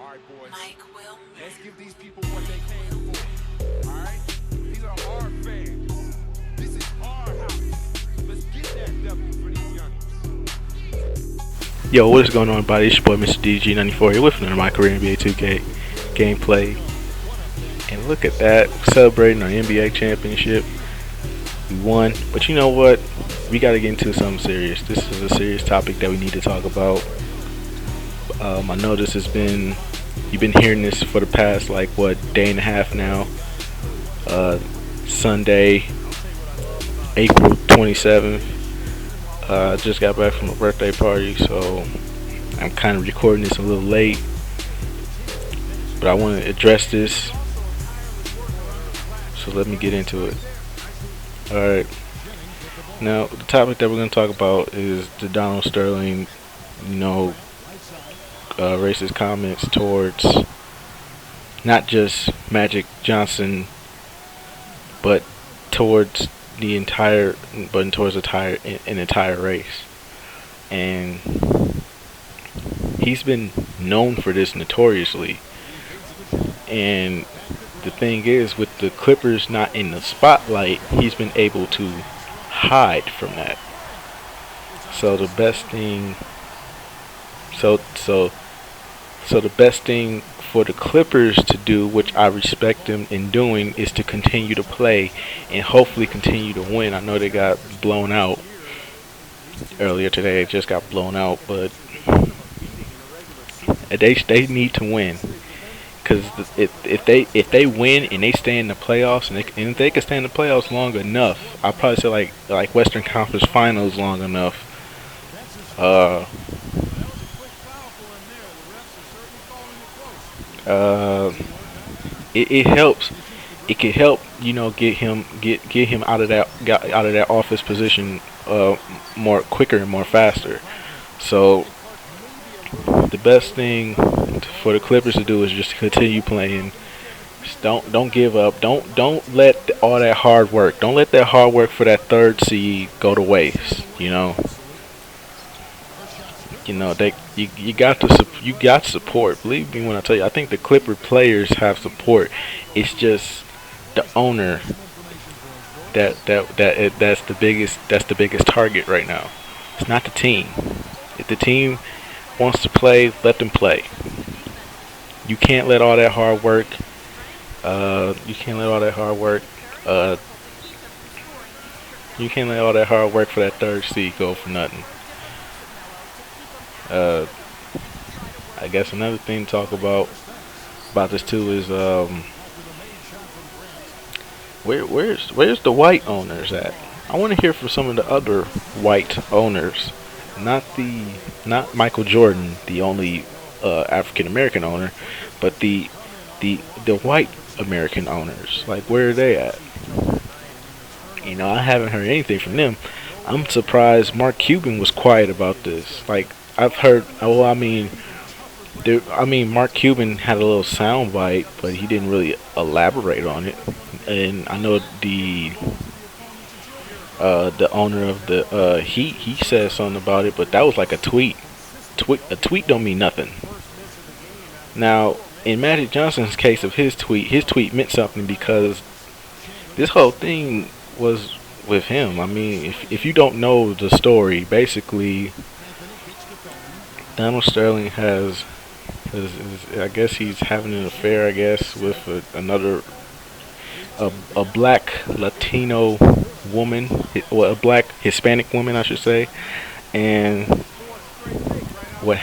Alright, boys. Let's give these people what they came for. Alright? These are our fans. This is our house. Let's get that W for these youngins. Yo, what is going on, everybody? It's your boy, Mr. DG94 here with another MyCareer NBA 2K gameplay. And look at that, celebrating our NBA championship. We won, but you know what? We got to get into something serious. This is a serious topic that we need to talk about. I know this has been, you've been hearing this for the past, day and a half now. Sunday, April 27th. I just got back from a birthday party, so I'm kind of recording this a little late. But I want to address this, so let me get into it. Alright. Now, the topic that we're going to talk about is the Donald Sterling, racist comments towards not just Magic Johnson, but towards an entire race. And he's been known for this notoriously. And the thing is, with the Clippers not in the spotlight, he's been able to hide from that. So the best thing the best thing for the Clippers to do, which I respect them in doing, is to continue to play and hopefully continue to win. I know they got blown out earlier today. They just got blown out, but they need to win. Because if they win and they stay in the playoffs, and if they can stay in the playoffs long enough, I'll probably say like Western Conference Finals long enough, it helps. It can help, get him out of that office position more quicker and more faster. So the best thing for the Clippers to do is just continue playing. Just don't give up. Don't let all that hard work. Don't let that hard work for that third seed go to waste. You got support. Believe me when I tell you. I think the Clipper players have support. It's just the owner that's the biggest target right now. It's not the team. If the team wants to play, let them play. You can't let all that hard work. You can't let all that hard work for that third seed go for nothing. I guess another thing to talk about this too is where's the white owners at? I want to hear from some of the other white owners, not Michael Jordan, the only African American owner, but the white American owners. Where are they at? I haven't heard anything from them. I'm surprised Mark Cuban was quiet about this. I've heard. Mark Cuban had a little sound bite, but he didn't really elaborate on it. And I know the owner of the he said something about it, but that was like a tweet. A tweet don't mean nothing. Now, in Magic Johnson's case of his tweet meant something because this whole thing was with him. If you don't know the story, basically Donald Sterling I guess he's having an affair, with another a black Latino woman, a black Hispanic woman, I should say. And what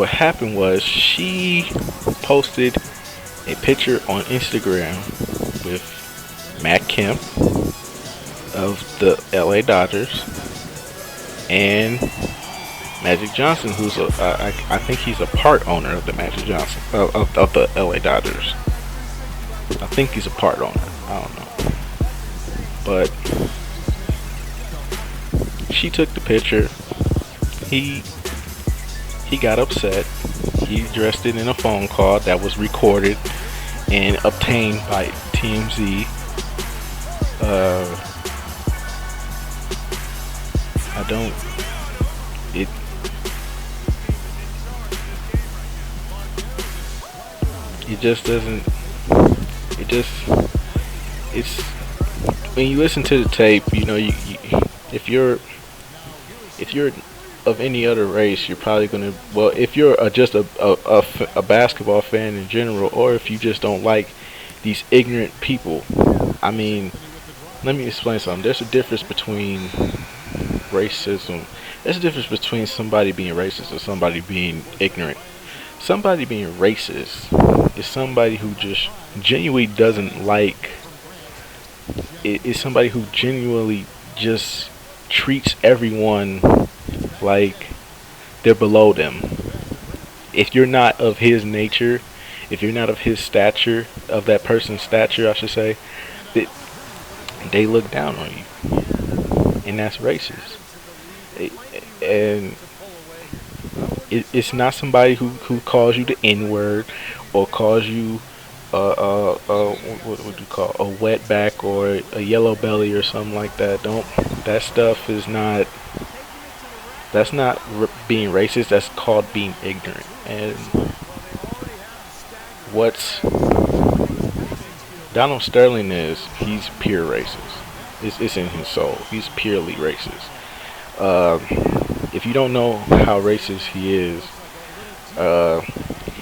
happened was she posted a picture on Instagram with Matt Kemp of the LA Dodgers and Magic Johnson, who's I think he's a part owner of the Magic Johnson of the LA Dodgers. I think he's a part owner. I don't know, but she took the picture. He got upset. He addressed it in a phone call that was recorded and obtained by TMZ. It just doesn't. It just. It's when you listen to the tape. If you're of any other race, you're probably gonna. Well, if you're just a basketball fan in general, or if you just don't like these ignorant people. I mean, let me explain something. There's a difference between racism. There's a difference between somebody being racist and somebody being ignorant. Somebody being racist is somebody who just genuinely doesn't like. Is somebody who genuinely just treats everyone like they're below them. If you're not of his nature, if you're not of his stature, of that person's stature, I should say, they, they look down on you, and that's racist. And it's not somebody who calls you the N word or calls you what would you call a wetback or a yellow belly or something like that. Don't that stuff is not that's not being racist. That's called being ignorant. And what's Donald Sterling is he's pure racist. It's in his soul. He's purely racist. Uh, if you don't know how racist he is, uh,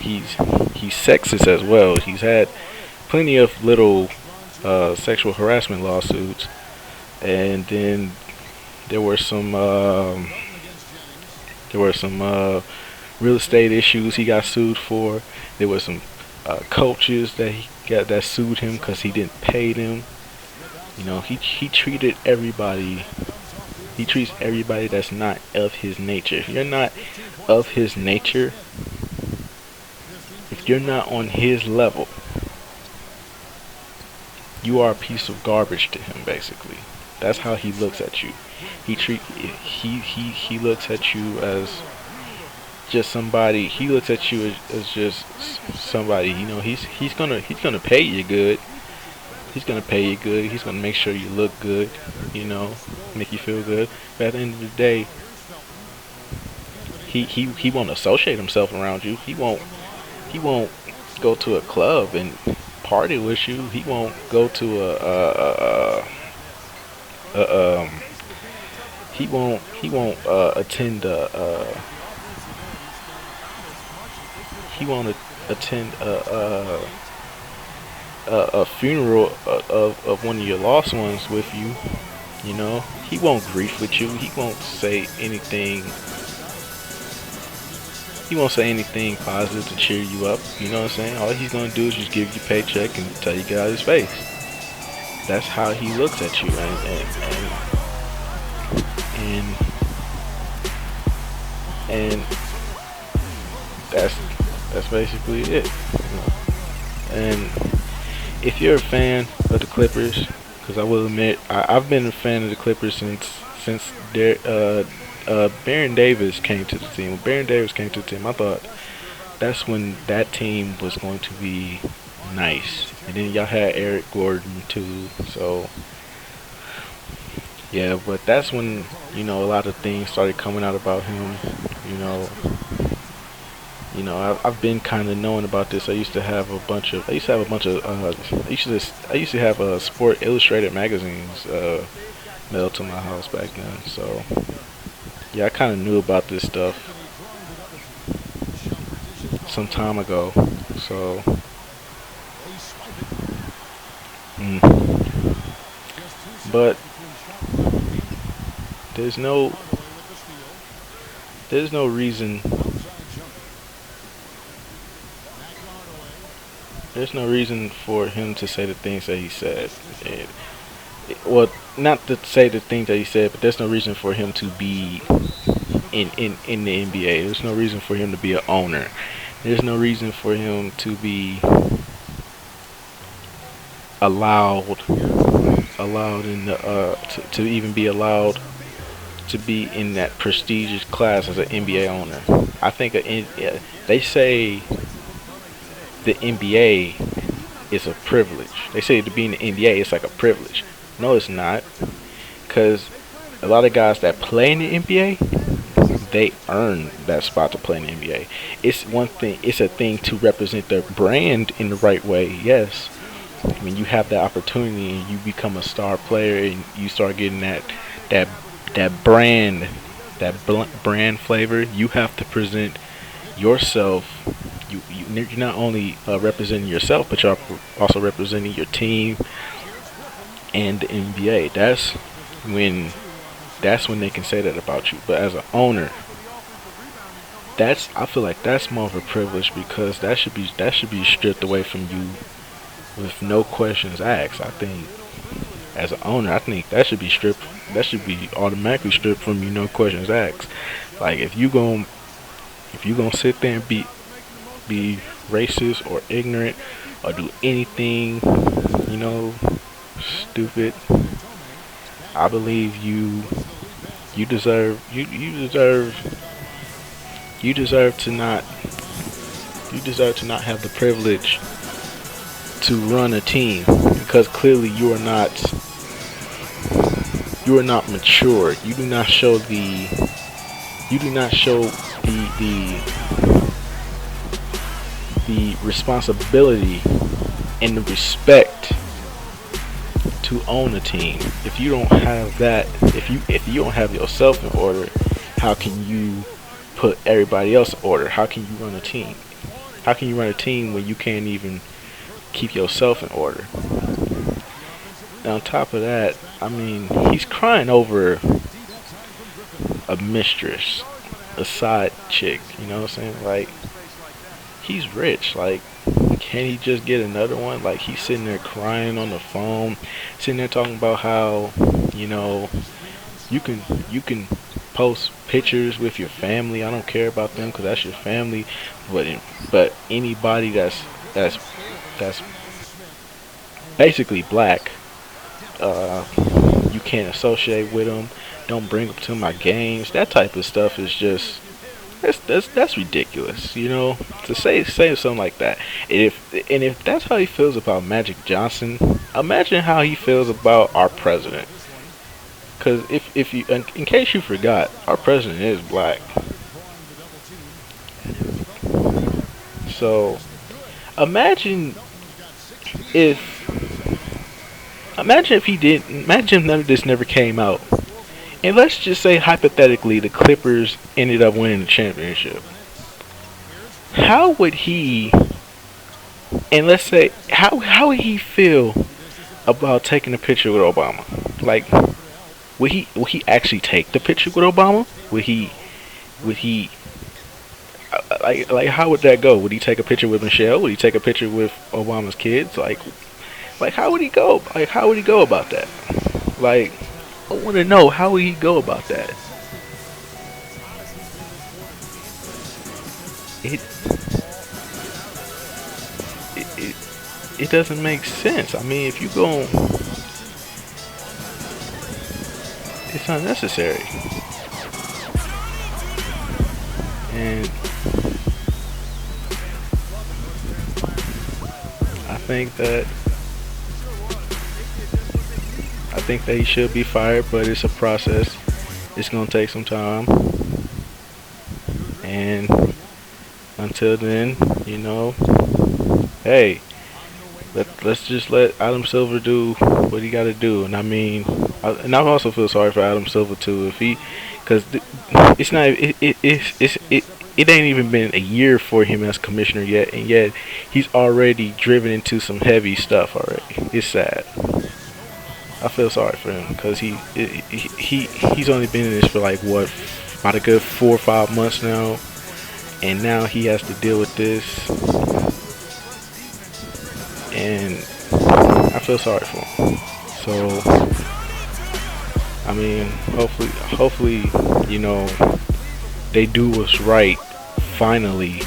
he's he's sexist as well. He's had plenty of little sexual harassment lawsuits, and then there were some real estate issues he got sued for. There were some coaches that he got that sued him because he didn't pay them. He treated everybody. He treats everybody that's not of his nature. If you're not of his nature, if you're not on his level, you are a piece of garbage to him. Basically, that's how he looks at you. He looks at you as just somebody. He looks at you as just somebody. He's gonna pay you good. He's gonna pay you good. He's gonna make sure you look good. Make you feel good. But at the end of the day, he won't associate himself around you. He won't go to a club and party with you. He won't go to a he won't attend he won't attend a funeral of one of your lost ones with you. He won't grieve with you. He won't say anything. He won't say anything positive to cheer you up. You know what I'm saying? All he's gonna do is just give you a paycheck and tell you to get out of his face. That's how he looks at you, and that's basically it. And if you're a fan of the Clippers, because I will admit I've been a fan of the Clippers since Baron Davis came to the team. When Baron Davis came to the team, I thought that's when that team was going to be nice. And then y'all had Eric Gordon too. So yeah, but that's when a lot of things started coming out about him. You know, I've been kind of knowing about this. I used to have a bunch of Sport Illustrated magazines mailed to my house back then. So yeah, I kind of knew about this stuff some time ago. So but there's no reason. There's no reason for him to say the things that he said. Well, not to say the things that he said, but there's no reason for him to be in the NBA. There's no reason for him to be an owner. There's no reason for him to be allowed in the to even be allowed to be in that prestigious class as an NBA owner. I think they say the NBA is a privilege. They say to be in the NBA it's like a privilege. No, it's not, because a lot of guys that play in the NBA, they earn that spot to play in the NBA. It's one thing. It's a thing to represent their brand in the right way. Yes, when you have that opportunity and you become a star player and you start getting that that brand brand flavor, you have to present yourself. You're not only representing yourself, but you're also representing your team and the NBA. When that's when they can say that about you. But as an owner, I feel like that's more of a privilege because that should be stripped away from you with no questions asked. I think as an owner, I think that should be stripped. That should be automatically stripped from you, no questions asked. Like if you gonna sit there and be racist or ignorant or do anything, you know, stupid, I believe you deserve you deserve to not have the privilege to run a team because clearly you are not mature. You do not show the responsibility and the respect to own a team. If you don't have that, if you don't have yourself in order, how can you put everybody else in order? How can you run a team? How can you run a team when you can't even keep yourself in order? And on top of that, I mean, he's crying over a mistress, a side chick, you know what I'm saying? Like, he's rich. Like, can he just get another one? Like, he's sitting there crying on the phone, sitting there talking about how, you know, you can post pictures with your family. I don't care about them because that's your family. But anybody that's basically black, you can't associate with them. Don't bring them to my games. That type of stuff is just that's ridiculous. You know, to say something like that. And if that's how he feels about Magic Johnson, imagine how he feels about our president. Because if you, in case you forgot, our president is black. So imagine if he didn't. Imagine none of this never came out. And let's just say hypothetically the Clippers ended up winning the championship. How would he? And let's say how would he feel about taking a picture with Obama? Like, would he actually take the picture with Obama? Would he like how would that go? Would he take a picture with Michelle? Would he take a picture with Obama's kids? Like how would he go? Like, how would he go about that? Like, I want to know how would he go about that. It it doesn't make sense. I mean, if you go, it's unnecessary. And I think that he should be fired, but it's a process. It's gonna take some time, and until then, you know, hey, let's just let Adam Silver do what he got to do. And I mean, and I also feel sorry for Adam Silver too, if he, because it's not it ain't even been a year for him as commissioner yet, and yet he's already driven into some heavy stuff already. It's sad. I feel sorry for him because he's only been in this for like what, about a good 4 or 5 months now, and now he has to deal with this, and I feel sorry for him. So I mean, hopefully, you know, they do what's right finally,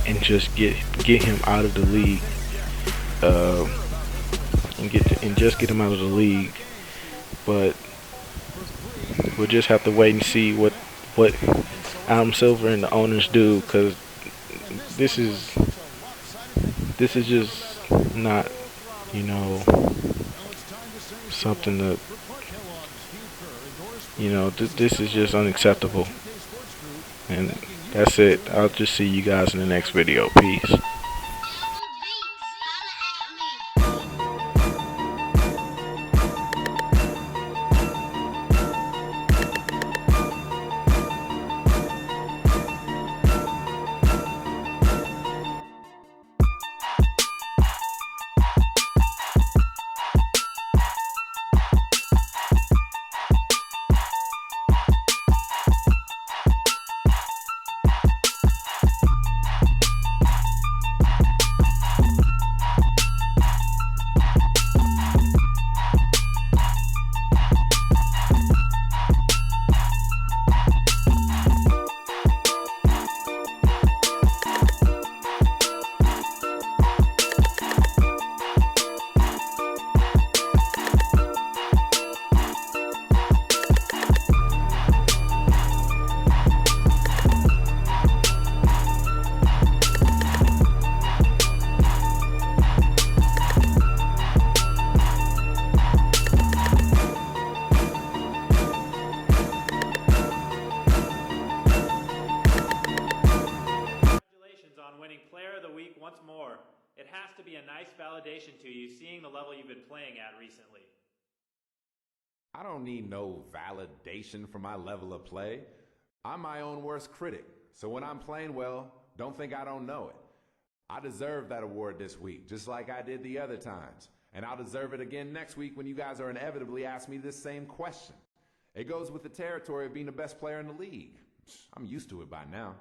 and just get him out of the league. And just get him out of the league. But we'll just have to wait and see what Adam Silver and the owners do, because this is just not, you know, something that, you know, this is just unacceptable. And that's it. I'll just see you guys in the next video. Peace. On winning Player of the Week once more. It has to be a nice validation to you seeing the level you've been playing at recently. I don't need no validation for my level of play. I'm my own worst critic, so when I'm playing well, don't think I don't know it. I deserve that award this week, just like I did the other times. And I'll deserve it again next week when you guys are inevitably asking me this same question. It goes with the territory of being the best player in the league. I'm used to it by now.